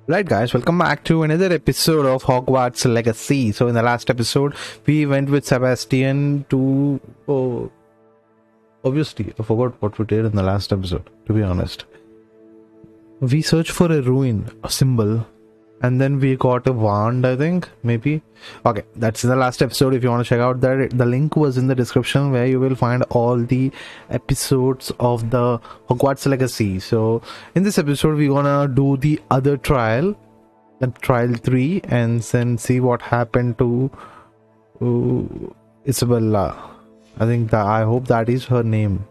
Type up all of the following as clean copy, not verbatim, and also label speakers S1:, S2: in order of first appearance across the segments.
S1: Right, guys, welcome back to another episode of Hogwarts Legacy. So, in the last episode, we went with Sebastian to. Oh, obviously, I forgot what we did in the last episode, to be honest. We searched for a ruin, a symbol, and then we got a wand, I think, maybe. Okay, that's in the last episode. If you want to check out that, the link was in the description where you will find all the episodes of the Hogwarts Legacy. So, in this episode, we're gonna do the other trial. Trial 3 and then see what happened to Isabella. I think that I hope that is her name.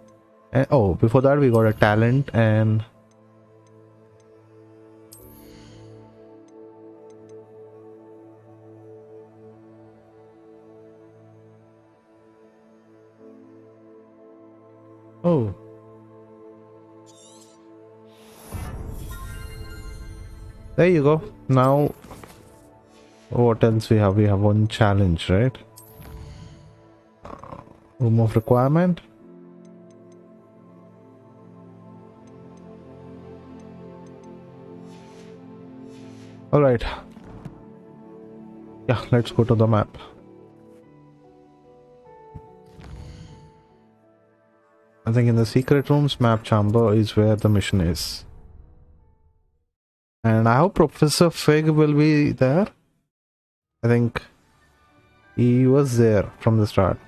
S1: And, oh, before that we got a talent and oh, there you go. Now what else we have? We have one challenge, right? Room of requirement. All right. Yeah, let's go to the map. I think in the secret rooms map chamber is where the mission is. And I hope Professor Fig will be there. I think he was there from the start.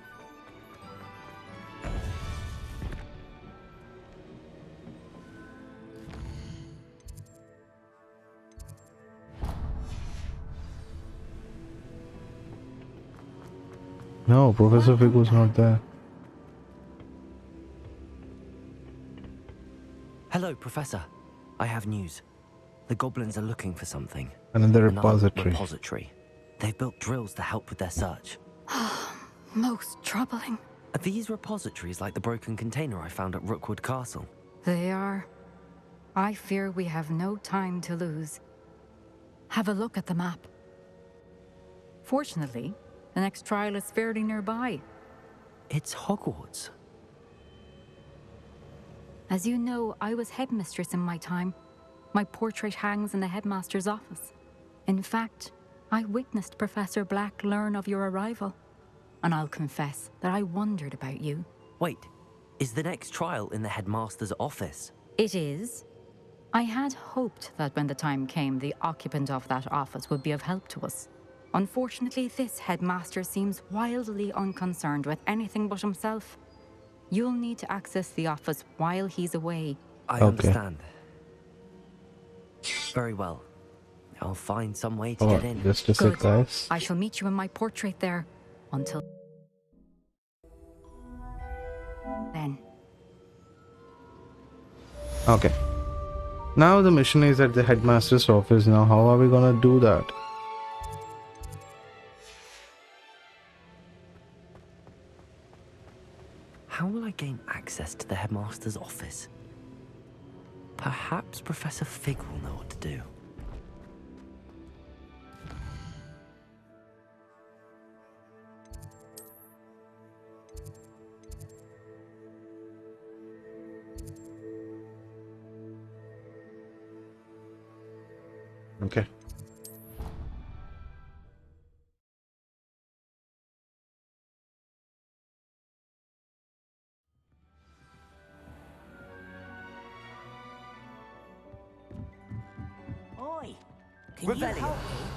S1: No, Professor Fig was not there.
S2: Hello, Professor. I have news. The goblins are looking for something.
S1: Another
S2: Another
S1: repository.
S2: repository. They've built drills to help with their search.
S3: Most troubling.
S2: Are these repositories like the broken container I found at Rookwood Castle?
S3: They are. I fear we have no time to lose. Have a look at the map. Fortunately, the next trial is fairly nearby.
S2: It's Hogwarts.
S3: As you know, I was headmistress in my time. My portrait hangs in the headmaster's office. In fact, I witnessed Professor Black learn of your arrival. And I'll confess that I wondered about you.
S2: Wait, is the next trial in the headmaster's office?
S3: It is. I had hoped that when the time came, the occupant of that office would be of help to us. Unfortunately, this headmaster seems wildly unconcerned with anything but himself. You'll need to access the office while he's away.
S2: I understand. Very well. I'll find some way to get in.
S1: Just a sec, guys.
S3: I shall meet you in my portrait there. Until then.
S1: Okay. Now the mission is at the headmaster's office. Now how are we gonna do that?
S2: How will I gain access to the headmaster's office? Perhaps Professor Fig will know what to do.
S1: Okay.
S4: Oi! Can
S2: Rebellion.
S4: you help me?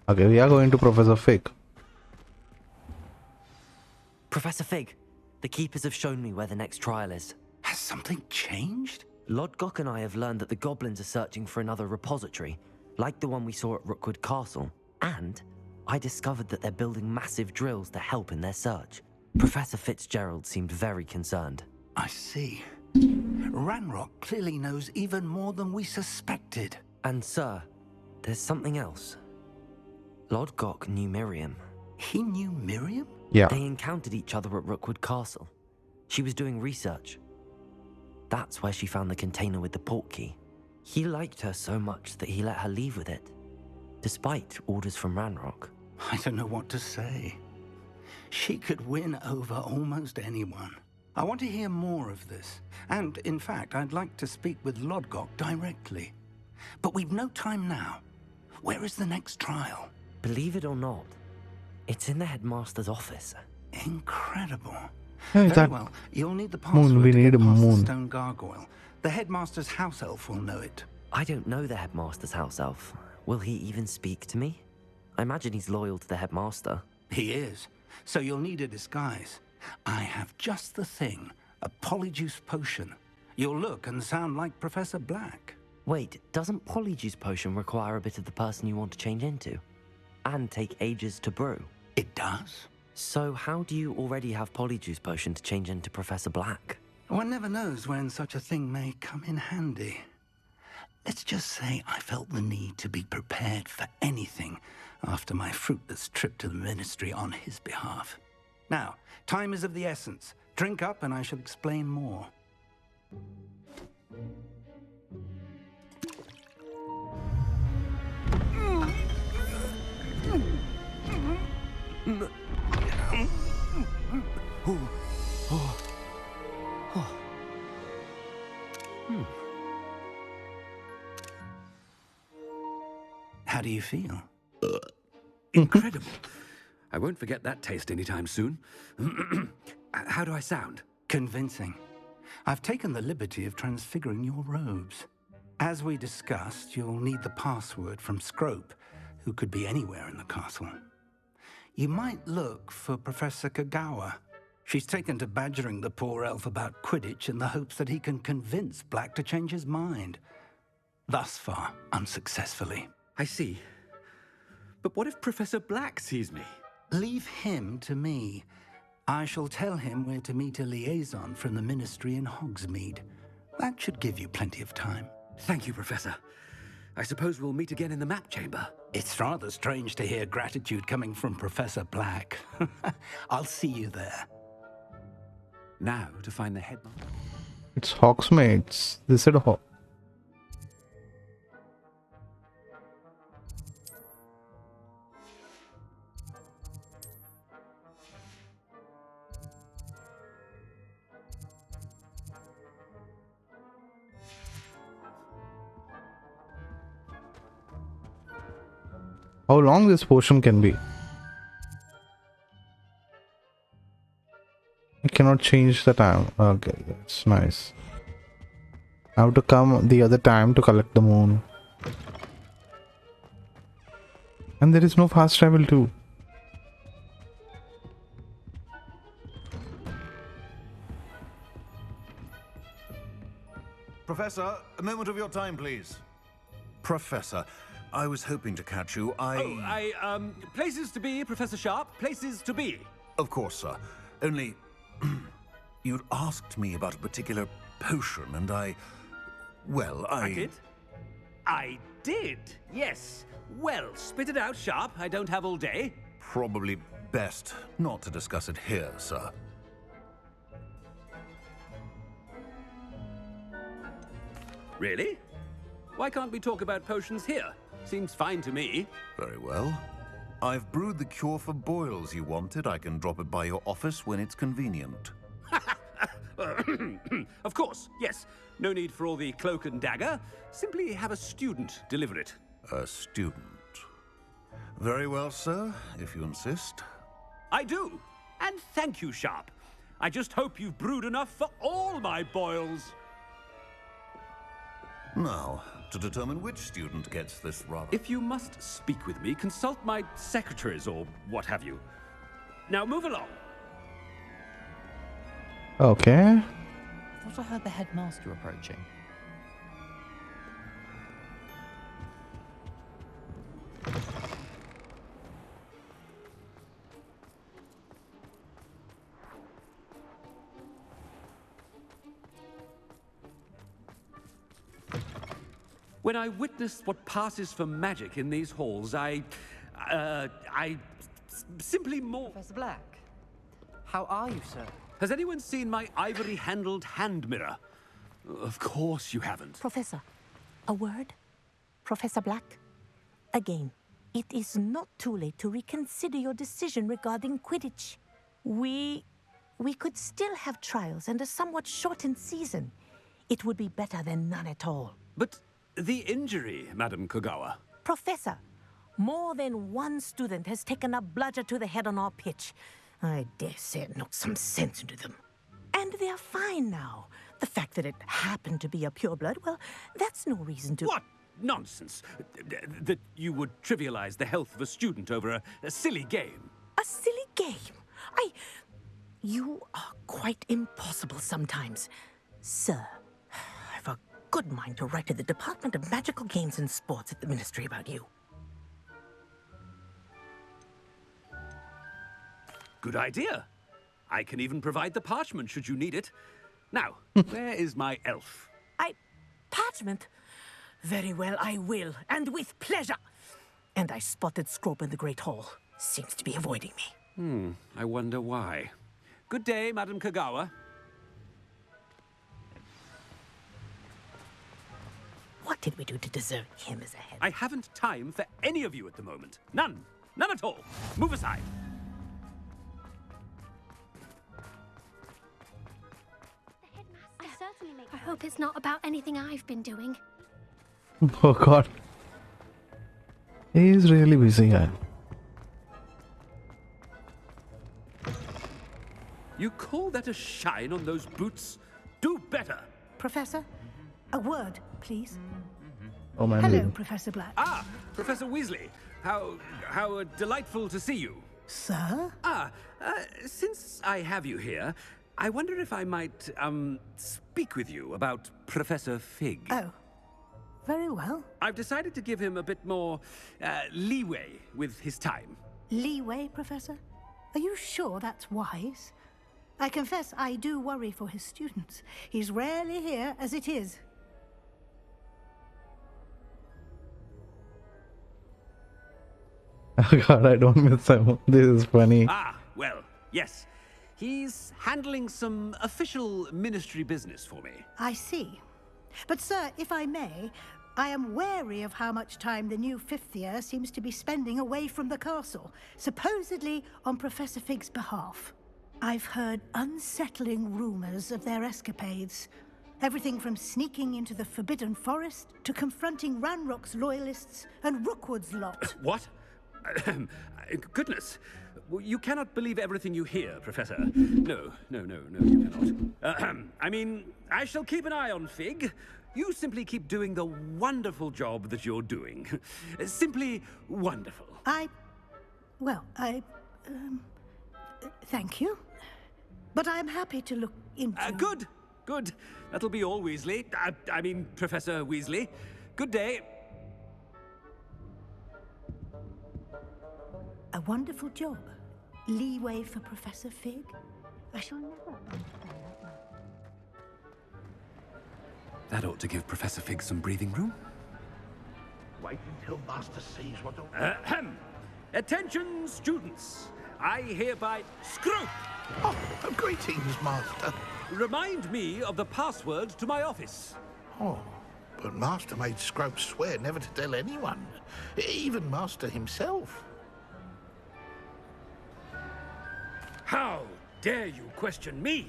S1: Okay, we are going to Professor Fig.
S2: Professor Fig, the keepers have shown me where the next trial is.
S4: Has something changed?
S2: Lodgok and I have learned that the goblins are searching for another repository, like the one we saw at Rookwood Castle. And I discovered that they're building massive drills to help in their search. Professor Fitzgerald seemed very concerned.
S4: I see. Ranrock clearly knows even more than we suspected.
S2: And sir, there's something else. Lodgok knew Miriam.
S4: He knew Miriam?
S1: Yeah.
S2: They encountered each other at Rookwood Castle. She was doing research. That's where she found the container with the portkey. He liked her so much that he let her leave with it, despite orders from Ranrock.
S4: I don't know what to say. She could win over almost anyone. I want to hear more of this. And, in fact, I'd like to speak with Lodgok directly. But we've no time now. Where is the next trial?
S2: Believe it or not, it's in the headmaster's office.
S4: Incredible.
S1: Hey,
S4: Very
S1: that
S4: well. You'll need the
S1: moon,
S4: password
S1: we
S4: to
S1: need
S4: get
S1: a
S4: past the
S1: moon.
S4: stone gargoyle. The headmaster's house elf will know it.
S2: I don't know the headmaster's house elf. Will he even speak to me? I imagine he's loyal to the headmaster.
S4: He is. So you'll need a disguise. I have just the thing. A polyjuice potion. You'll look and sound like Professor Black.
S2: Wait, doesn't Polyjuice Potion require a bit of the person you want to change into? And take ages to brew?
S4: It does?
S2: So how do you already have Polyjuice Potion to change into Professor Black?
S4: One never knows when such a thing may come in handy. Let's just say I felt the need to be prepared for anything after my fruitless trip to the Ministry on his behalf. Now, time is of the essence. Drink up and I shall explain more. How do you feel?
S5: Incredible. I won't forget that taste anytime soon. How do I sound?
S4: Convincing. I've taken the liberty of transfiguring your robes. As we discussed, you'll need the password from Scrope, who could be anywhere in the castle. You might look for Professor Kagawa. She's taken to badgering the poor elf about Quidditch in the hopes that he can convince Black to change his mind. Thus far, unsuccessfully.
S5: I see. But what if Professor Black sees me?
S4: Leave him to me. I shall tell him where to meet a liaison from the Ministry in Hogsmeade. That should give you plenty of time.
S5: Thank you, Professor. I suppose we'll meet again in the map chamber.
S4: It's rather strange to hear gratitude coming from Professor Black. I'll see you there.
S5: Now to find the headmaster.
S1: It's Hogsmeade. They said how long this potion can be. I cannot change the time. Okay, that's nice. I have to come the other time to collect the moon. And there is no fast travel too.
S6: Professor, a moment of your time, please. Professor, I was hoping to catch you.
S5: Places to be, Professor Sharp. Places to be.
S6: Of course, sir. Only... you'd asked me about a particular potion, and well,
S5: I did? I did, yes. Well, spit it out, Sharp. I don't have all day.
S6: Probably best not to discuss it here, sir.
S5: Really? Why can't we talk about potions here? Seems fine to me.
S6: Very well. I've brewed the cure for boils you wanted. I can drop it by your office when it's convenient.
S5: Of course, yes. No need for all the cloak and dagger. Simply have a student deliver it.
S6: A student. Very well, sir, if you insist.
S5: I do. And thank you, Sharp. I just hope you've brewed enough for all my boils.
S6: Now, to determine which student gets this rather...
S5: If you must speak with me, consult my secretaries or what have you. Now move along.
S1: Okay.
S7: I thought I heard the headmaster approaching.
S5: When I witness what passes for magic in these halls, I Simply more...
S7: Professor Black, how are you, sir?
S5: Has anyone seen my ivory-handled hand mirror? Of course you haven't.
S8: Professor, a word? Professor Black? Again, it is not too late to reconsider your decision regarding Quidditch. We could still have trials and a somewhat shortened season. It would be better than none at all.
S5: But the injury, Madam Kogawa.
S8: Professor, more than one student has taken a bludger to the head on our pitch. I dare say it knocked some sense into them. And they're fine now. The fact that it happened to be a pureblood, well, that's no reason to...
S5: What nonsense! That you would trivialize the health of a student over a silly game.
S8: A silly game? You are quite impossible sometimes. Sir, I've a good mind to write to the Department of Magical Games and Sports at the Ministry about you.
S5: Good idea. I can even provide the parchment should you need it. Now, where is my elf?
S8: Parchment? Very well, I will, and with pleasure. And I spotted Scrope in the Great Hall. Seems to be avoiding me.
S5: I wonder why. Good day, Madam Kogawa.
S8: What did we do to deserve him as a head?
S5: I haven't time for any of you at the moment. None. None at all. Move aside.
S9: I hope it's not about anything I've been doing.
S1: Oh god. He's really busy, guy.
S5: You call that a shine on those boots? Do better.
S10: Professor, a word, please.
S1: Oh man.
S10: Hello, Professor Black.
S5: Ah, Professor Weasley. How delightful to see you.
S10: Sir?
S5: Since I have you here, I wonder if I might, speak with you about Professor Fig.
S10: Oh, very well.
S5: I've decided to give him a bit more, leeway with his time.
S10: Leeway, Professor? Are you sure that's wise? I confess I do worry for his students. He's rarely here as it is.
S1: Oh god, I don't miss him. This is funny.
S5: Ah, well, yes. He's handling some official ministry business for me.
S10: I see. But, sir, if I may, I am wary of how much time the new fifth year seems to be spending away from the castle, supposedly on Professor Fig's behalf. I've heard unsettling rumors of their escapades. Everything from sneaking into the Forbidden Forest to confronting Ranrock's loyalists and Rookwood's lot.
S5: What? Goodness. You cannot believe everything you hear, Professor. No, you cannot. I mean, I shall keep an eye on Fig. You simply keep doing the wonderful job that you're doing. Simply wonderful.
S10: Thank you. But I'm happy to look into...
S5: Good. That'll be all, Weasley. I mean, Professor Weasley. Good day.
S10: A wonderful job. Leeway for Professor Fig. I shall never understand that one.
S5: That ought to give Professor Fig some breathing room.
S11: Wait until Master sees what...
S5: Attention, students. I hereby... Scrope!
S11: Oh, greetings, Master.
S5: Remind me of the password to my office.
S11: Oh, but Master made Scrope swear never to tell anyone. Even Master himself.
S5: How dare you question me?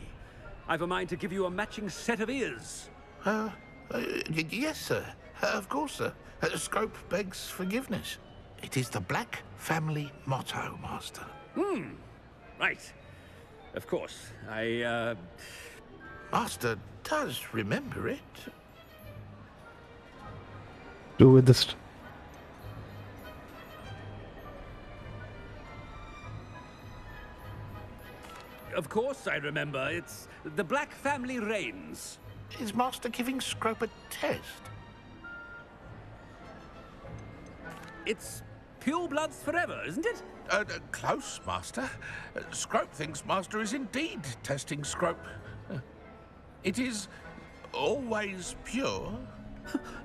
S5: I've a mind to give you a matching set of ears.
S11: Yes, sir. Of course, sir. Scrope begs forgiveness. It is the Black family motto, Master.
S5: Right. Of course.
S11: Master does remember it.
S1: Do with this.
S5: Of course I remember. It's the Black family reigns.
S11: Is Master giving Scrope a test?
S5: It's purebloods forever, isn't it?
S11: Close, Master. Scrope thinks Master is indeed testing Scrope. It is always pure.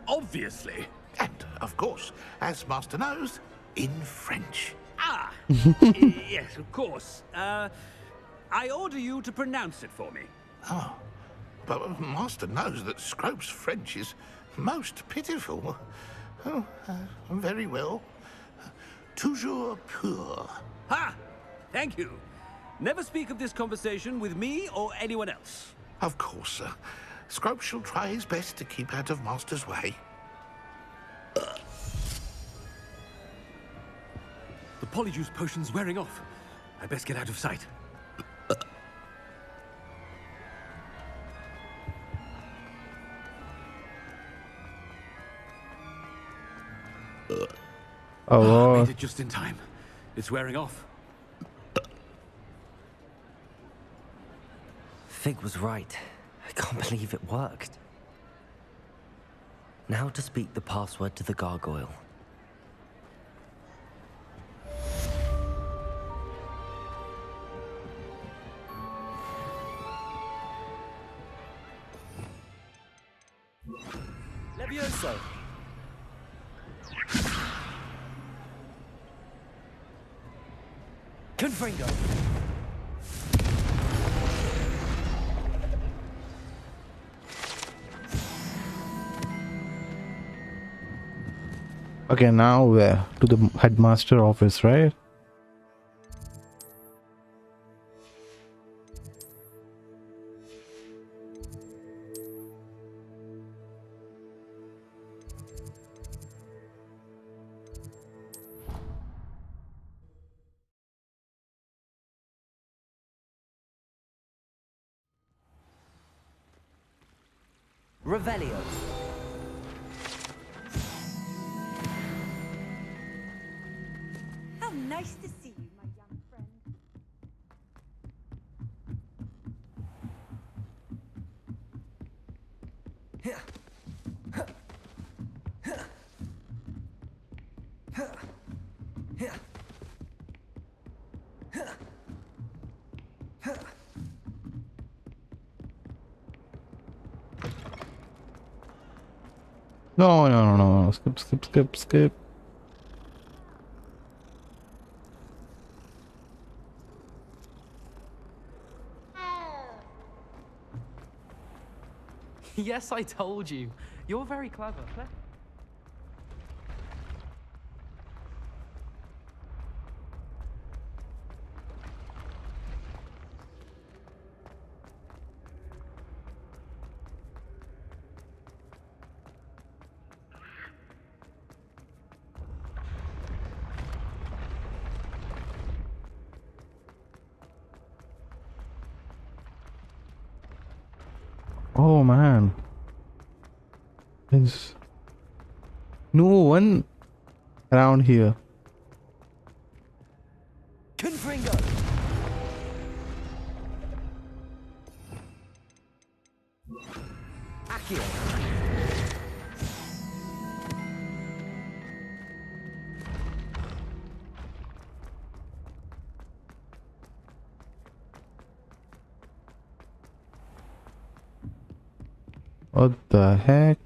S5: Obviously.
S11: And, of course, as Master knows, in French.
S5: Ah, yes, of course. I order you to pronounce it for me.
S11: Oh, but Master knows that Scrope's French is most pitiful. Oh, very well. Toujours pur.
S5: Ha! Thank you. Never speak of this conversation with me or anyone else.
S11: Of course, sir. Scrope shall try his best to keep out of Master's way.
S5: The polyjuice potion's wearing off. I best get out of sight.
S1: Oh,
S5: I made it just in time. It's wearing off.
S2: Fig was right. I can't believe it worked. Now to speak the password to the gargoyle.
S7: Levioso. Confringo.
S1: okay, now we're to the headmaster office, right?
S2: Revelio.
S12: How nice to see you, my young friend.
S1: No, no, no, no. Skip, skip, skip, skip.
S7: Yes, I told you. You're very clever.
S1: Oh man, there's no one around here.
S7: Confringo. Accio.
S1: What the heck?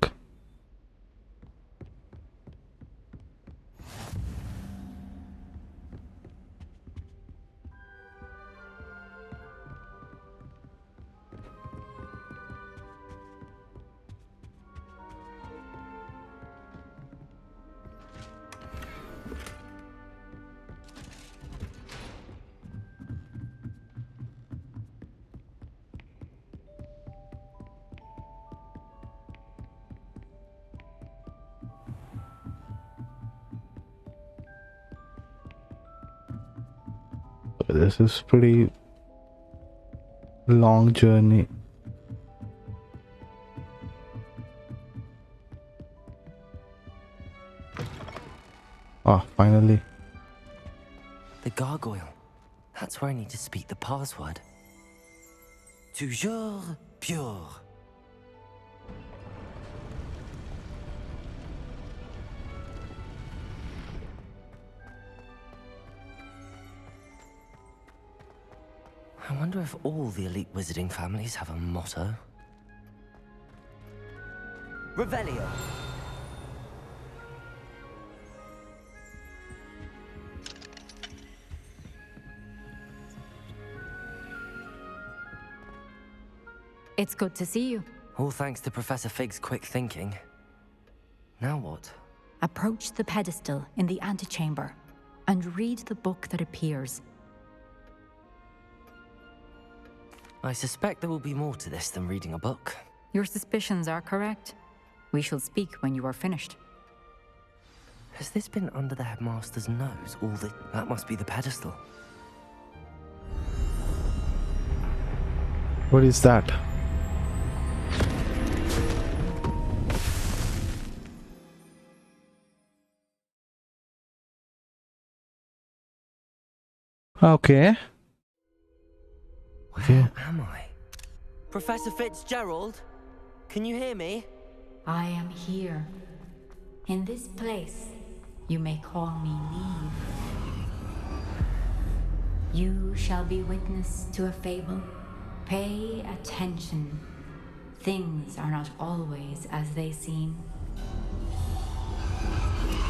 S1: This is pretty long journey. Ah, finally.
S2: The gargoyle. That's where I need to speak the password. Toujours pure. I wonder if all the elite wizarding families have a motto. Revelio.
S3: It's good to see you.
S2: All thanks to Professor Fig's quick thinking. Now what?
S3: Approach the pedestal in the antechamber and read the book that appears.
S2: I suspect there will be more to this than reading a book.
S3: Your suspicions are correct. We shall speak when you are finished.
S2: Has this been under the Headmaster's nose? That must be the pedestal.
S1: What is that? Okay.
S2: Where am I? Professor Fitzgerald? Can you hear me?
S3: I am here. In this place, you may call me Neve. You shall be witness to a fable. Pay attention. Things are not always as they seem.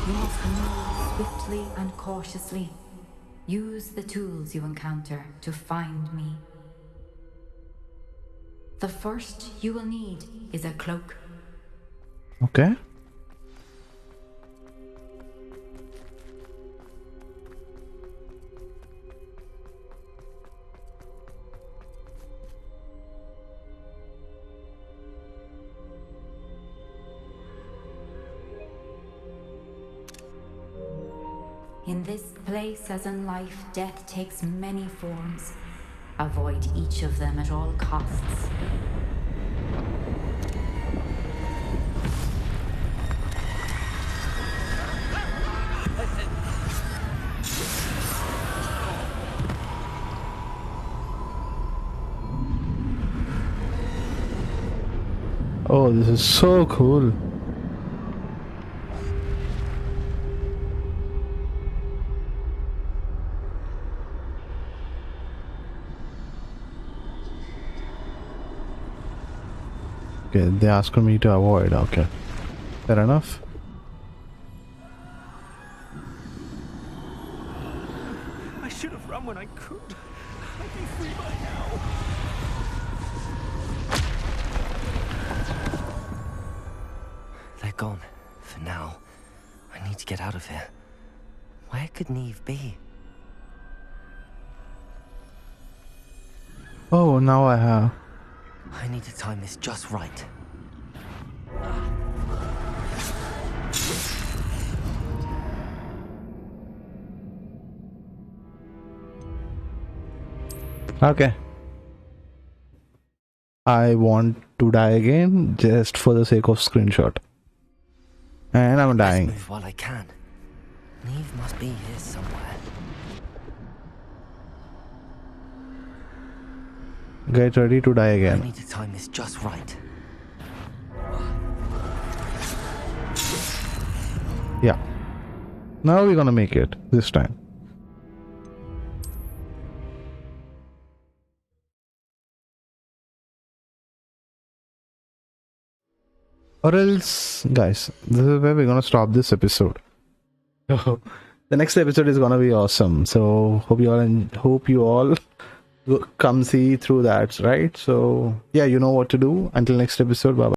S3: You must move swiftly and cautiously. Use the tools you encounter to find me. The first you will need is a cloak.
S1: Okay.
S3: In this place, as in life, death takes many forms. Avoid each of them at all costs.
S1: Oh, this is so cool. Okay, they asked me to avoid. Okay, fair enough.
S7: I should have run when I could. I'd be free by now.
S2: They're gone. For now. I need to get out of here. Where could Neve be?
S1: Oh, now I have.
S2: I need to time this just right.
S1: Okay. I want to die again just for the sake of screenshot. And I'm dying.
S2: Let's move while I can. Neve must be here somewhere.
S1: Get ready to die
S2: I
S1: again.
S2: need to time this just right.
S1: Yeah. Now we're gonna make it this time. Or else, guys, this is where we're gonna stop this episode. The next episode is gonna be awesome. So hope you all come see through that, right? So yeah, you know what to do. Until next episode, bye bye.